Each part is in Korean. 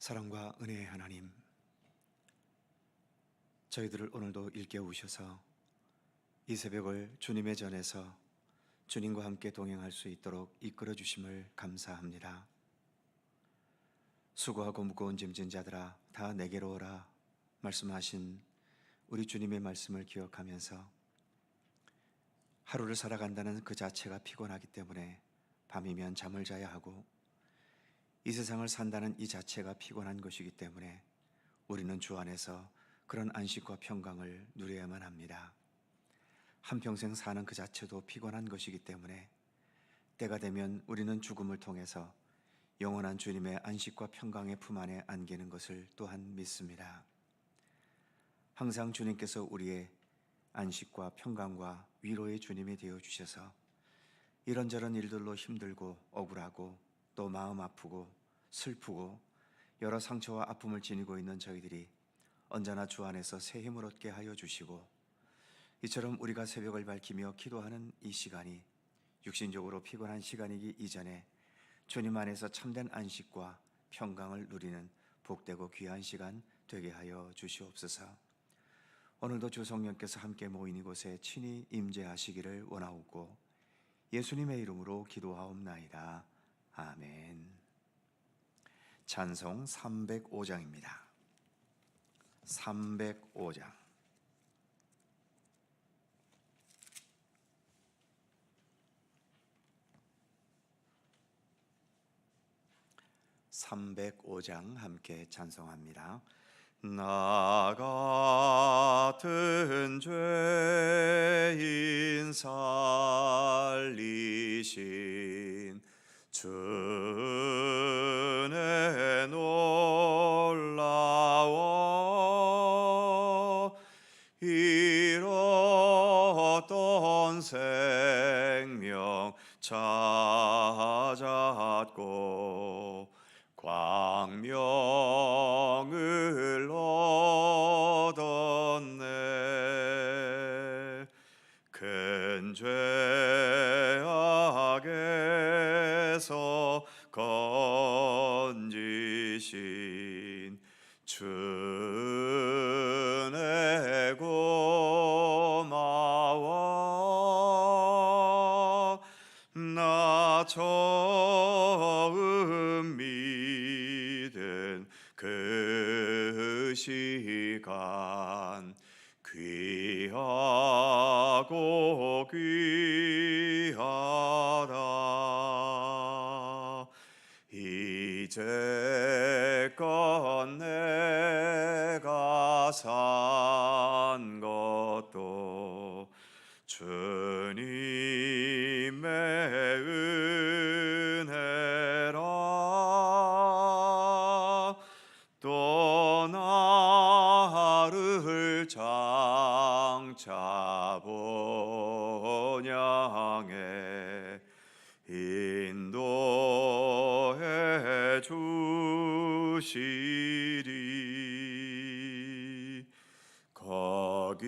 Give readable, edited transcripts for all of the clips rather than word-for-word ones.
사랑과 은혜의 하나님, 저희들을 오늘도 일깨우셔서 이 새벽을 주님의 전에서 주님과 함께 동행할 수 있도록 이끌어 주심을 감사합니다. 수고하고 무거운 짐진 자들아 다 내게로 오라 말씀하신 우리 주님의 말씀을 기억하면서 하루를 살아간다는 그 자체가 피곤하기 때문에 밤이면 잠을 자야 하고, 이 세상을 산다는 이 자체가 피곤한 것이기 때문에 우리는 주 안에서 그런 안식과 평강을 누려야만 합니다. 한평생 사는 그 자체도 피곤한 것이기 때문에 때가 되면 우리는 죽음을 통해서 영원한 주님의 안식과 평강의 품 안에 안기는 것을 또한 믿습니다. 항상 주님께서 우리의 안식과 평강과 위로의 주님이 되어주셔서 이런저런 일들로 힘들고 억울하고 또 마음 아프고 슬프고 여러 상처와 아픔을 지니고 있는 저희들이 언제나 주 안에서 새 힘을 얻게 하여 주시고, 이처럼 우리가 새벽을 밝히며 기도하는 이 시간이 육신적으로 피곤한 시간이기 이전에 주님 안에서 참된 안식과 평강을 누리는 복되고 귀한 시간 되게 하여 주시옵소서. 오늘도 주 성령께서 함께 모인 이곳에 친히 임재하시기를 원하옵고 예수님의 이름으로 기도하옵나이다. 아멘. 찬송 305장입니다. 305장. 함께 찬송합니다. 나 같은 죄인 살리신 주의 놀라워 잃었던 생명 찾았고 광명을 얻었네. 큰 죄악에서 건지신 주의 고마워. 나 처음 믿은 그 시간 귀하고 귀하다. 이제껏 내가 산 것도 주님의 은혜라. 또 나를 장차 본향에 인도해 주시리. 거기서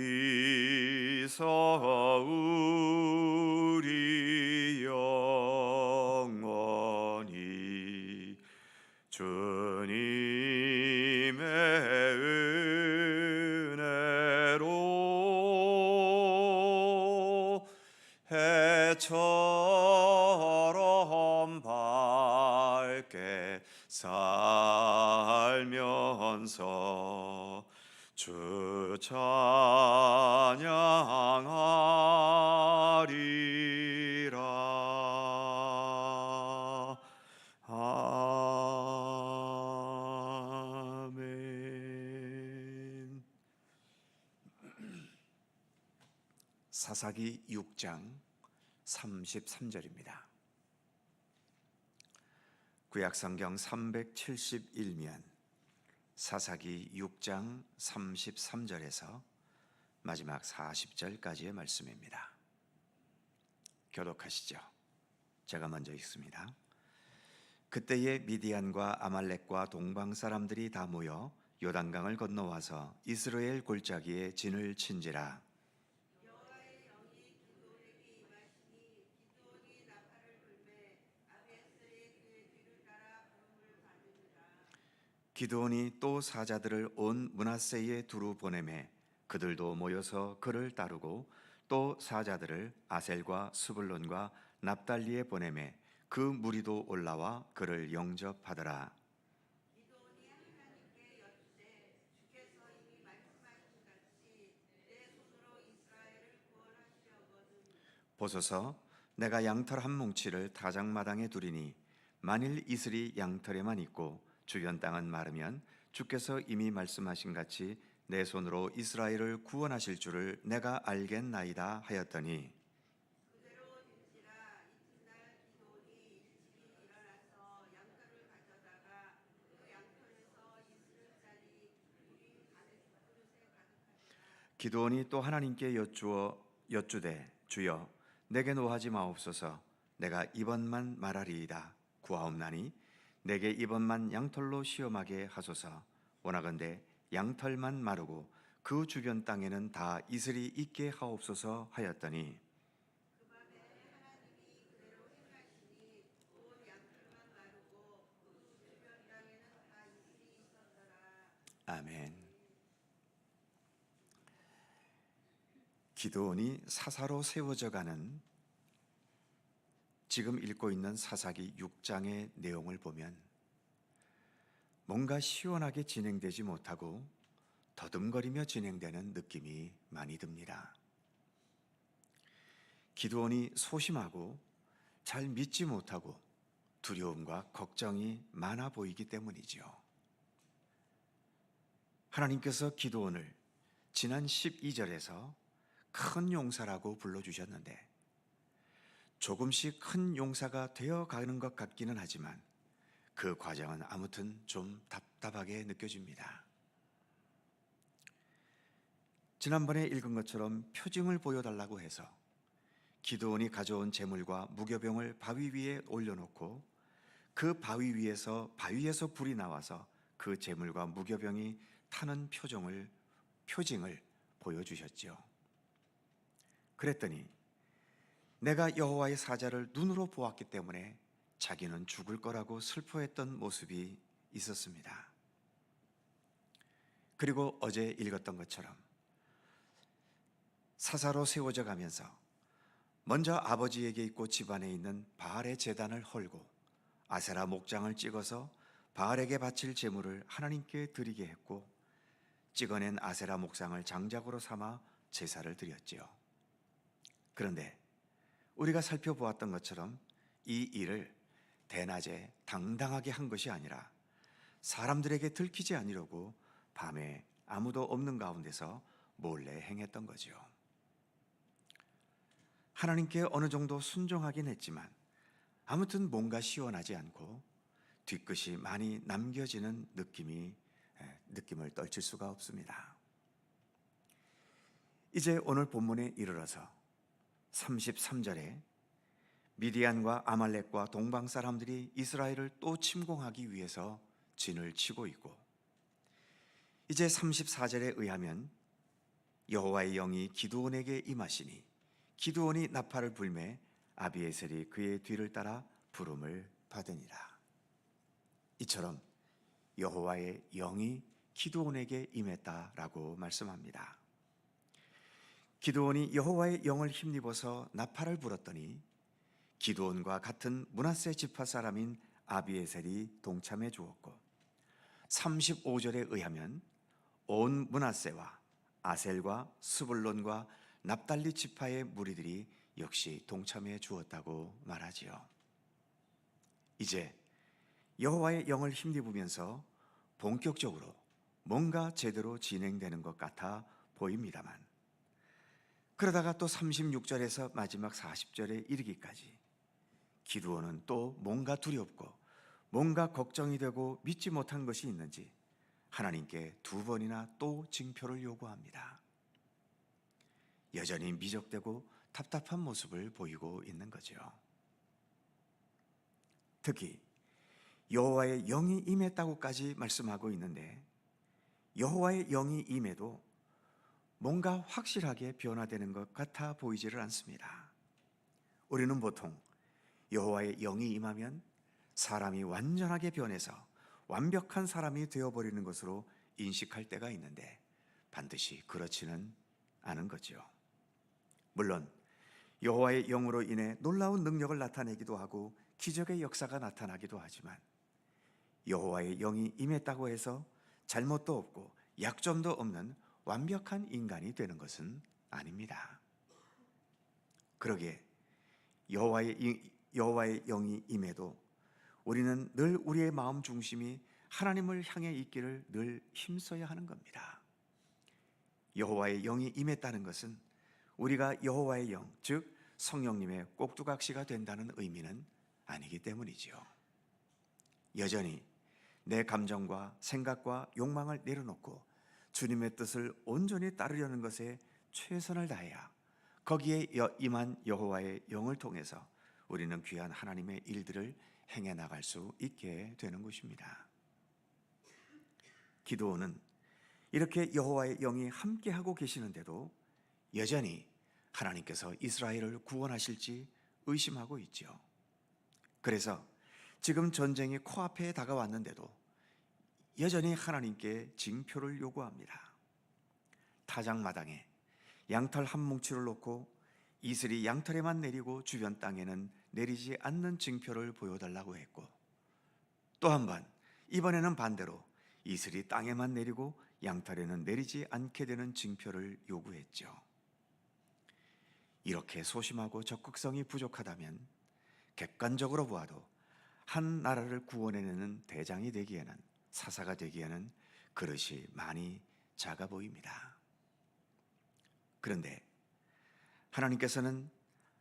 우리 영원히 주님의 은혜로 해처럼 밝게 살면서 주 찬양하리라. 아멘. 사사기 6장 33절입니다. 구약성경 371면 사사기 6장 33절에서 마지막 40절까지의 말씀입니다. 교독하시죠. 제가 먼저 읽습니다. 그때에 미디안과 아말렉과 동방 사람들이 다 모여 요단강을 건너와서 이스라엘 골짜기에 진을 친지라. 기드온이 또 사자들을 온 므낫세에 두루 보내매 그들도 모여서 그를 따르고 또 사자들을 아셀과 스불론과 납달리에 보내매 그 무리도 올라와 그를 영접하더라. 보소서, 내가 양털 한 뭉치를 타작마당에 두리니 만일 이슬이 양털에만 있고 주변 땅은 마르면 주께서 이미 말씀하신 같이 내 손으로 이스라엘을 구원하실 줄을 내가 알겠나이다 하였더니 기드온이 또 하나님께 여쭈되 주여 내게 노하지 마옵소서. 내가 이번만 말하리이다. 구하옵나니 내게 이번만 양털로 시험하게 하소서. 원하건대 양털만 마르고 그 주변 땅에는 다 이슬이 있게 하옵소서 하였더니 아멘. 기드온이 사사로 세워져 가는 지금 읽고 있는 사사기 6장의 내용을 보면 뭔가 시원하게 진행되지 못하고 더듬거리며 진행되는 느낌이 많이 듭니다. 기드온이 소심하고 잘 믿지 못하고 두려움과 걱정이 많아 보이기 때문이지요. 하나님께서 기드온을 지난 12절에서 큰 용사라고 불러주셨는데 조금씩 큰 용사가 되어가는 것 같기는 하지만 그 과정은 아무튼 좀 답답하게 느껴집니다. 지난번에 읽은 것처럼 표징을 보여달라고 해서 기드온이 가져온 재물과 무교병을 바위 위에 올려놓고 그 바위에서 불이 나와서 그 재물과 무교병이 타는 표징을 보여주셨지요. 그랬더니 내가 여호와의 사자를 눈으로 보았기 때문에 자기는 죽을 거라고 슬퍼했던 모습이 있었습니다. 그리고 어제 읽었던 것처럼 사사로 세워져 가면서 먼저 아버지에게 있고 집안에 있는 바알의 제단을 헐고 아세라 목장을 찍어서 바알에게 바칠 제물을 하나님께 드리게 했고 찍어낸 아세라 목상을 장작으로 삼아 제사를 드렸지요. 그런데 우리가 살펴보았던 것처럼 이 일을 대낮에 당당하게 한 것이 아니라 사람들에게 들키지 아니려고 밤에 아무도 없는 가운데서 몰래 행했던 거지요. 하나님께 어느 정도 순종하긴 했지만 아무튼 뭔가 시원하지 않고 뒤끝이 많이 남겨지는 느낌을 떨칠 수가 없습니다. 이제 오늘 본문에 이르러서 33절에 미디안과 아말렉과 동방 사람들이 이스라엘을 또 침공하기 위해서 진을 치고 있고 이제 34절에 의하면 여호와의 영이 기드온에게 임하시니 기드온이 나팔을 불매 아비에셀이 그의 뒤를 따라 부름을 받으니라. 이처럼 여호와의 영이 기드온에게 임했다라고 말씀합니다. 기드온이 여호와의 영을 힘입어서 나팔을 불었더니 기드온과 같은 므낫세 지파 사람인 아비에셀이 동참해 주었고 35절에 의하면 온 므낫세와 아셀과 스불론과 납달리 지파의 무리들이 역시 동참해 주었다고 말하지요. 이제 여호와의 영을 힘입으면서 본격적으로 뭔가 제대로 진행되는 것 같아 보입니다만 그러다가 또 36절에서 마지막 40절에 이르기까지 기드온은 또 뭔가 두렵고 뭔가 걱정이 되고 믿지 못한 것이 있는지 하나님께 2번이나 또 징표를 요구합니다. 여전히 미적되고 답답한 모습을 보이고 있는 거죠. 특히 여호와의 영이 임했다고까지 말씀하고 있는데 여호와의 영이 임해도 뭔가 확실하게 변화되는 것 같아 보이지를 않습니다. 우리는 보통 여호와의 영이 임하면 사람이 완전하게 변해서 완벽한 사람이 되어버리는 것으로 인식할 때가 있는데 반드시 그렇지는 않은 거죠. 물론 여호와의 영으로 인해 놀라운 능력을 나타내기도 하고 기적의 역사가 나타나기도 하지만 여호와의 영이 임했다고 해서 잘못도 없고 약점도 없는 완벽한 인간이 되는 것은 아닙니다. 그러기에 여호와의 영이 임해도 우리는 늘 우리의 마음 중심이 하나님을 향해 있기를 늘 힘써야 하는 겁니다. 여호와의 영이 임했다는 것은 우리가 여호와의 영, 즉 성령님의 꼭두각시가 된다는 의미는 아니기 때문이지요. 여전히 내 감정과 생각과 욕망을 내려놓고 주님의 뜻을 온전히 따르려는 것에 최선을 다해야 거기에 임한 여호와의 영을 통해서 우리는 귀한 하나님의 일들을 행해 나갈 수 있게 되는 것입니다. 기드온은 이렇게 여호와의 영이 함께하고 계시는데도 여전히 하나님께서 이스라엘을 구원하실지 의심하고 있죠. 그래서 지금 전쟁이 코앞에 다가왔는데도 여전히 하나님께 징표를 요구합니다. 타작마당에 양털 한 뭉치를 놓고 이슬이 양털에만 내리고 주변 땅에는 내리지 않는 징표를 보여달라고 했고, 또 한 번 이번에는 반대로 이슬이 땅에만 내리고 양털에는 내리지 않게 되는 징표를 요구했죠. 이렇게 소심하고 적극성이 부족하다면 객관적으로 보아도 한 나라를 구원해내는 대장이 되기에는, 사사가 되기에는 그릇이 많이 작아 보입니다. 그런데 하나님께서는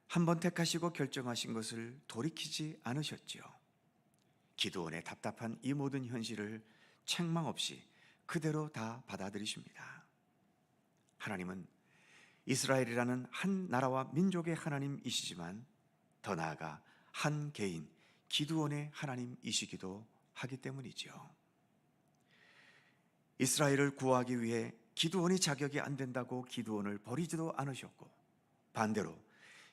한번 택하시고 결정하신 것을 돌이키지 않으셨지요. 기드온의 답답한 이 모든 현실을 책망 없이 그대로 다 받아들이십니다. 하나님은 이스라엘이라는 한 나라와 민족의 하나님이시지만 더 나아가 한 개인 기드온의 하나님이시기도 하기 때문이지요. 이스라엘을 구하기 위해 기드온이 자격이 안 된다고 기드온을 버리지도 않으셨고, 반대로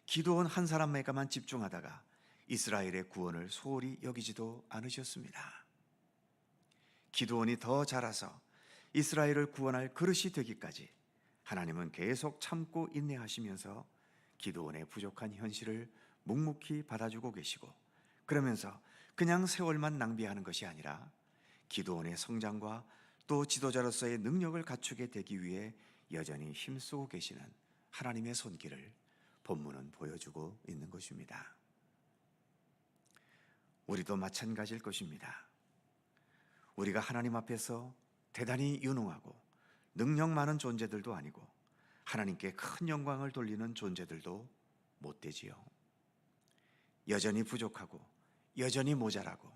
기드온 한 사람에게만 집중하다가 이스라엘의 구원을 소홀히 여기지도 않으셨습니다. 기드온이 더 자라서 이스라엘을 구원할 그릇이 되기까지 하나님은 계속 참고 인내하시면서 기드온의 부족한 현실을 묵묵히 받아주고 계시고, 그러면서 그냥 세월만 낭비하는 것이 아니라 기드온의 성장과 또 지도자로서의 능력을 갖추게 되기 위해 여전히 힘쓰고 계시는 하나님의 손길을 본문은 보여주고 있는 것입니다. 우리도 마찬가지일 것입니다. 우리가 하나님 앞에서 대단히 유능하고 능력 많은 존재들도 아니고 하나님께 큰 영광을 돌리는 존재들도 못 되지요. 여전히 부족하고 여전히 모자라고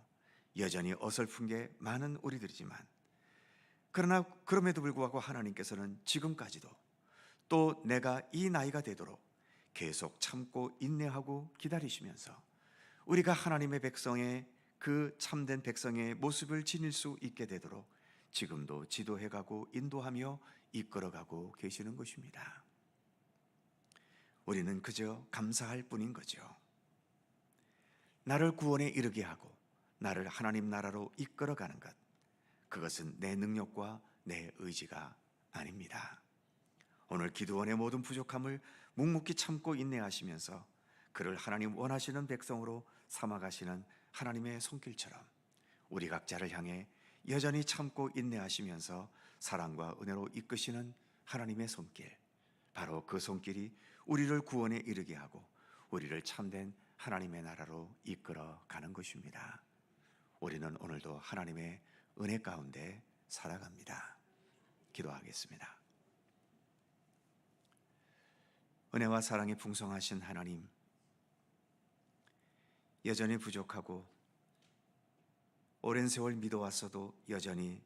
여전히 어설픈 게 많은 우리들이지만, 그러나 그럼에도 불구하고 하나님께서는 지금까지도 또 내가 이 나이가 되도록 계속 참고 인내하고 기다리시면서 우리가 하나님의 백성의 그 참된 백성의 모습을 지닐 수 있게 되도록 지금도 지도해가고 인도하며 이끌어가고 계시는 것입니다. 우리는 그저 감사할 뿐인 거죠. 나를 구원에 이르게 하고 나를 하나님 나라로 이끌어가는 것, 그것은 내 능력과 내 의지가 아닙니다. 오늘 기드온의 모든 부족함을 묵묵히 참고 인내하시면서 그를 하나님 원하시는 백성으로 삼아가시는 하나님의 손길처럼 우리 각자를 향해 여전히 참고 인내하시면서 사랑과 은혜로 이끄시는 하나님의 손길, 바로 그 손길이 우리를 구원에 이르게 하고 우리를 참된 하나님의 나라로 이끌어가는 것입니다. 우리는 오늘도 하나님의 은혜 가운데 살아갑니다. 기도하겠습니다. 은혜와 사랑이 풍성하신 하나님, 여전히 부족하고 오랜 세월 믿어왔어도 여전히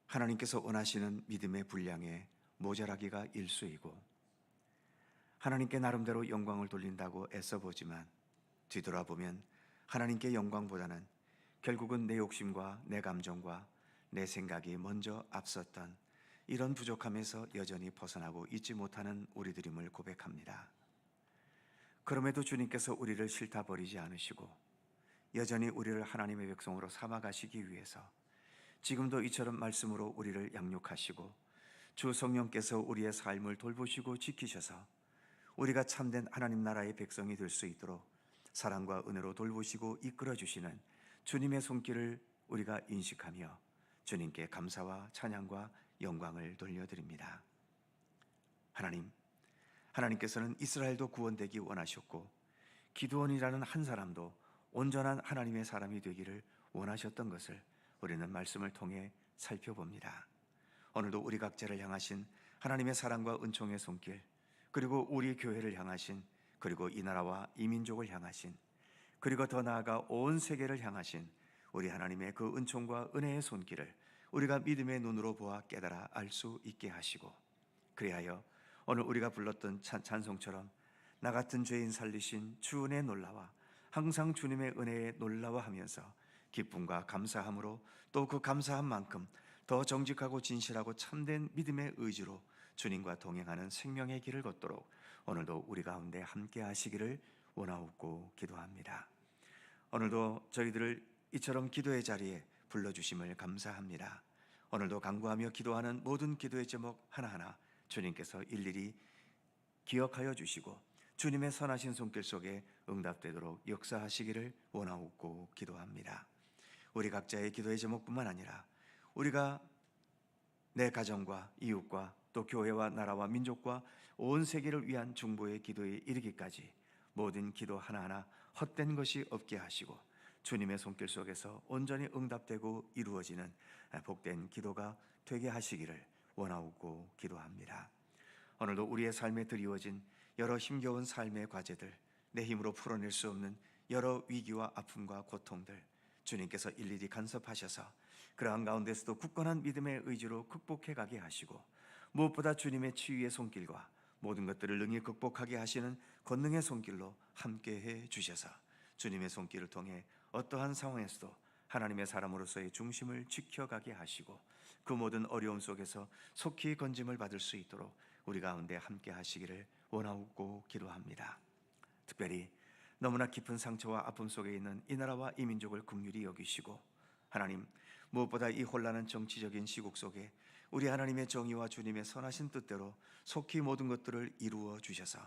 하나님께서 원하시는 믿음의 분량에 모자라기가 일쑤이고 하나님께 나름대로 영광을 돌린다고 애써보지만 뒤돌아보면 하나님께 영광보다는 결국은 내 욕심과 내 감정과 내 생각이 먼저 앞섰던 이런 부족함에서 여전히 벗어나고 있지 못하는 우리들임을 고백합니다. 그럼에도 주님께서 우리를 싫다 버리지 않으시고 여전히 우리를 하나님의 백성으로 삼아가시기 위해서 지금도 이처럼 말씀으로 우리를 양육하시고 주 성령께서 우리의 삶을 돌보시고 지키셔서 우리가 참된 하나님 나라의 백성이 될 수 있도록 사랑과 은혜로 돌보시고 이끌어 주시는 주님의 손길을 우리가 인식하며 주님께 감사와 찬양과 영광을 돌려드립니다. 하나님께서는 이스라엘도 구원되기 원하셨고 기드온이라는 한 사람도 온전한 하나님의 사람이 되기를 원하셨던 것을 우리는 말씀을 통해 살펴봅니다. 오늘도 우리 각자를 향하신 하나님의 사랑과 은총의 손길, 그리고 우리 교회를 향하신, 그리고 이 나라와 이 민족을 향하신, 그리고 더 나아가 온 세계를 향하신 우리 하나님의 그 은총과 은혜의 손길을 우리가 믿음의 눈으로 보아 깨달아 알 수 있게 하시고, 그리하여 오늘 우리가 불렀던 찬송처럼 나 같은 죄인 살리신 주 은혜의 놀라와 항상 주님의 은혜에 놀라워하면서 기쁨과 감사함으로 또 그 감사한 만큼 더 정직하고 진실하고 참된 믿음의 의지로 주님과 동행하는 생명의 길을 걷도록 오늘도 우리 가운데 함께 하시기를 원하옵고 기도합니다. 오늘도 저희들을 이처럼 기도의 자리에 불러주심을 감사합니다. 오늘도 간구하며 기도하는 모든 기도의 제목 하나하나 주님께서 일일이 기억하여 주시고 주님의 선하신 손길 속에 응답되도록 역사하시기를 원하옵고 기도합니다. 우리 각자의 기도의 제목뿐만 아니라 우리가 내 가정과 이웃과 또 교회와 나라와 민족과 온 세계를 위한 중보의 기도에 이르기까지 모든 기도 하나하나 헛된 것이 없게 하시고 주님의 손길 속에서 온전히 응답되고 이루어지는 복된 기도가 되게 하시기를 원하옵고 기도합니다. 오늘도 우리의 삶에 드리워진 여러 힘겨운 삶의 과제들, 내 힘으로 풀어낼 수 없는 여러 위기와 아픔과 고통들 주님께서 일일이 간섭하셔서 그러한 가운데서도 굳건한 믿음의 의지로 극복해 가게 하시고 무엇보다 주님의 치유의 손길과 모든 것들을 능히 극복하게 하시는 권능의 손길로 함께해 주셔서 주님의 손길을 통해 어떠한 상황에서도 하나님의 사람으로서의 중심을 지켜가게 하시고 그 모든 어려움 속에서 속히 건짐을 받을 수 있도록 우리 가운데 함께 하시기를 원하옵고 기도합니다. 특별히 너무나 깊은 상처와 아픔 속에 있는 이 나라와 이 민족을 긍휼히 여기시고 하나님, 무엇보다 이 혼란한 정치적인 시국 속에 우리 하나님의 정의와 주님의 선하신 뜻대로 속히 모든 것들을 이루어 주셔서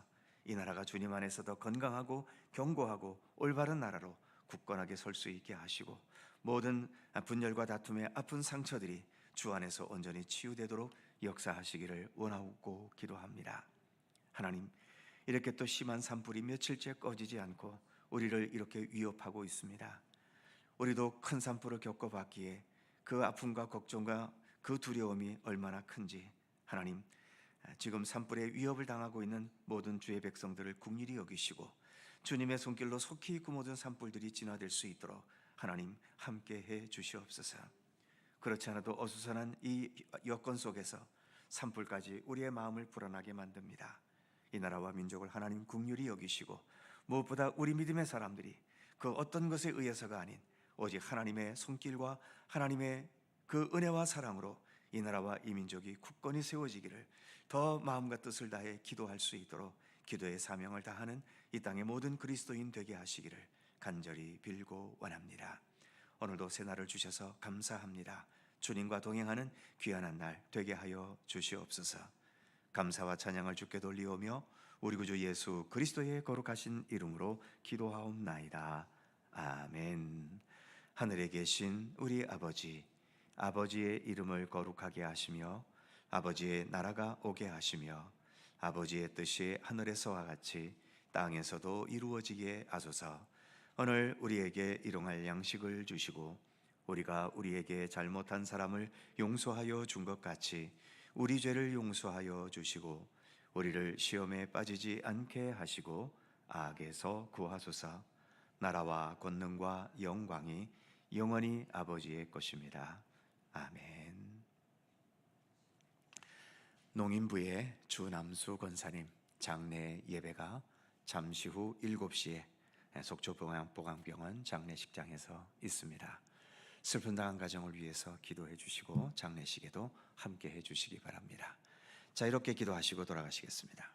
이 나라가 주님 안에서 더 건강하고 견고하고 올바른 나라로 굳건하게 설 수 있게 하시고 모든 분열과 다툼의 아픈 상처들이 주 안에서 온전히 치유되도록 역사하시기를 원하옵고 기도합니다. 하나님, 이렇게 또 심한 산불이 며칠째 꺼지지 않고 우리를 이렇게 위협하고 있습니다. 우리도 큰 산불을 겪어봤기에 그 아픔과 걱정과 그 두려움이 얼마나 큰지 하나님, 지금 산불의 위협을 당하고 있는 모든 주의 백성들을 긍휼히 여기시고 주님의 손길로 속히 그 모든 산불들이 진화될 수 있도록 하나님 함께해 주시옵소서. 그렇지 않아도 어수선한 이 여건 속에서 산불까지 우리의 마음을 불안하게 만듭니다. 이 나라와 민족을 하나님 긍휼히 여기시고 무엇보다 우리 믿음의 사람들이 그 어떤 것에 의해서가 아닌 오직 하나님의 손길과 하나님의 그 은혜와 사랑으로 이 나라와 이 민족이 굳건히 세워지기를 더 마음과 뜻을 다해 기도할 수 있도록 기도의 사명을 다하는 이 땅의 모든 그리스도인 되게 하시기를 간절히 빌고 원합니다. 오늘도 새 날을 주셔서 감사합니다. 주님과 동행하는 귀한 날 되게 하여 주시옵소서. 감사와 찬양을 주께 돌리오며 우리 구주 예수 그리스도의 거룩하신 이름으로 기도하옵나이다. 아멘. 하늘에 계신 우리 아버지, 아버지의 이름을 거룩하게 하시며 아버지의 나라가 오게 하시며 아버지의 뜻이 하늘에서와 같이 땅에서도 이루어지게 하소서. 오늘 우리에게 일용할 양식을 주시고 우리가 우리에게 잘못한 사람을 용서하여 준 것 같이 우리 죄를 용서하여 주시고 우리를 시험에 빠지지 않게 하시고 악에서 구하소서. 나라와 권능과 영광이 영원히 아버지의 것입니다. 아멘. 농인부의 주남수 권사님 장례 예배가 잠시 후 7시에 속초보강병원 장례식장에서 있습니다. 슬픈 당한 가정을 위해서 기도해 주시고 장례식에도 함께 해 주시기 바랍니다. 자, 이렇게 기도하시고 돌아가시겠습니다.